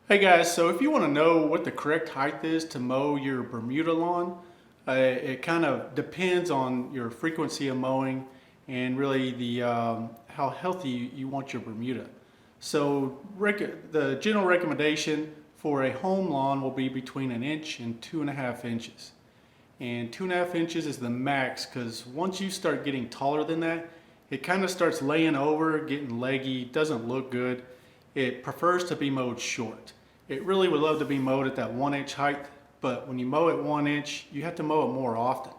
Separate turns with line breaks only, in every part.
Hey guys, so if you want to know what the correct height is to mow your Bermuda lawn, it kind of depends on your frequency of mowing and really the how healthy you want your Bermuda. So the general recommendation for a home lawn will be between 1 inch and 2.5 inches. And 2.5 inches is the max because once you start getting taller than that, it kind of starts laying over, getting leggy, doesn't look good. It prefers to be mowed short. It really would love to be mowed at that 1 inch height, but when you mow at 1 inch, you have to mow it more often.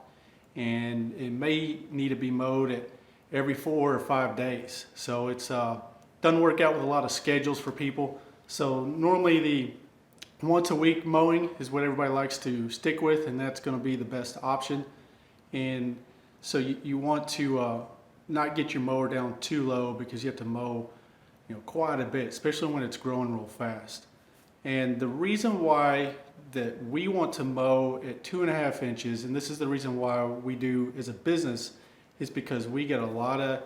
And it may need to be mowed at every 4 or 5 days. So it's doesn't work out with a lot of schedules for people. So normally the once a week mowing is what everybody likes to stick with, and that's going to be the best option. And so you want to not get your mower down too low because you have to mow quite a bit, especially when it's growing real fast. And the reason why that we want to mow at 2.5 inches, and this is the reason why we do as a business, is because we get a lot of,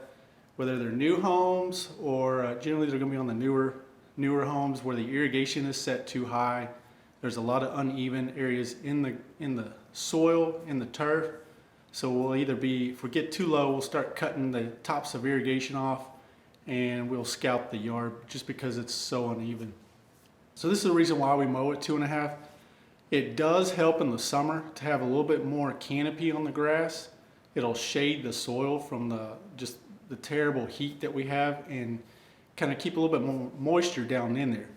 whether they're new homes or generally they're going to be on the newer homes where the irrigation is set too high. There's a lot of uneven areas in the soil, in the turf. So we'll either be, if we get too low, we'll start cutting the tops of irrigation off and we'll scalp the yard just because it's so uneven. So this is the reason why we mow at 2.5. It does help in the summer to have a little bit more canopy on the grass. It'll shade the soil from just the terrible heat that we have and kind of keep a little bit more moisture down in there.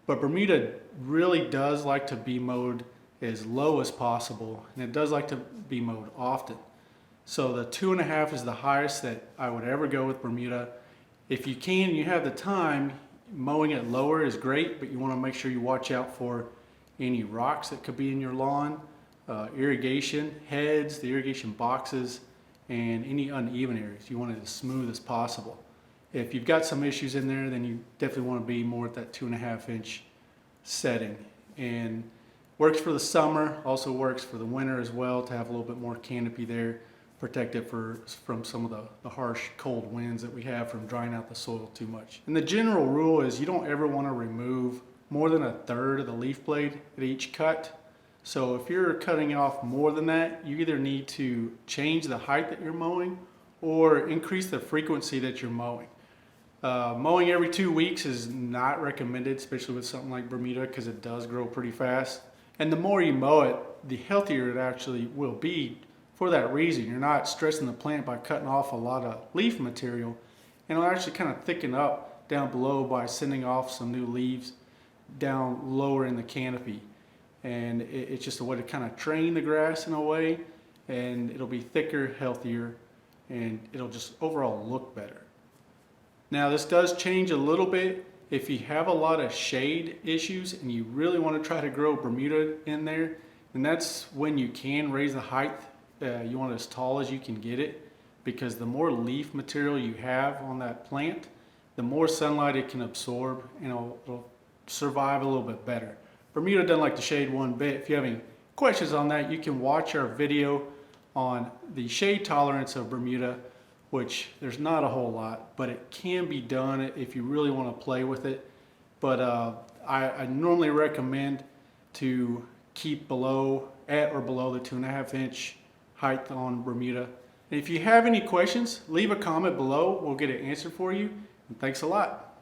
But Bermuda really does like to be mowed as low as possible, and it does like to be mowed often. So the 2.5 is the highest that I would ever go with Bermuda. If you can, you have the time, mowing it lower is great, but you want to make sure you watch out for any rocks that could be in your lawn, irrigation heads, the irrigation boxes, and any uneven areas. You want it as smooth as possible. If you've got some issues in there, then you definitely want to be more at that 2.5 inch setting. And works for the summer, also works for the winter as well, to have a little bit more canopy there, protect it from some of the harsh cold winds that we have from drying out the soil too much. And the general rule is you don't ever want to remove more than 1/3 of the leaf blade at each cut. So if you're cutting off more than that, you either need to change the height that you're mowing or increase the frequency that you're mowing. Mowing every 2 weeks is not recommended, especially with something like Bermuda, because it does grow pretty fast. And the more you mow it, the healthier it actually will be for that reason. You're not stressing the plant by cutting off a lot of leaf material, and it'll actually kind of thicken up down below by sending off some new leaves down lower in the canopy. And it's just a way to kind of train the grass in a way, and it'll be thicker, healthier, and it'll just overall look better. Now this does change a little bit if you have a lot of shade issues and you really want to try to grow Bermuda in there, and that's when you can raise the height. You want it as tall as you can get it, because the more leaf material you have on that plant, the more sunlight it can absorb, and it'll survive a little bit better. Bermuda doesn't like the shade one bit. If you have any questions on that, you can watch our video on the shade tolerance of Bermuda, which there's not a whole lot, but it can be done if you really want to play with it. But I normally recommend to keep at or below the 2.5 inch height on Bermuda. And if you have any questions, leave a comment below. We'll get it answered for you. And thanks a lot.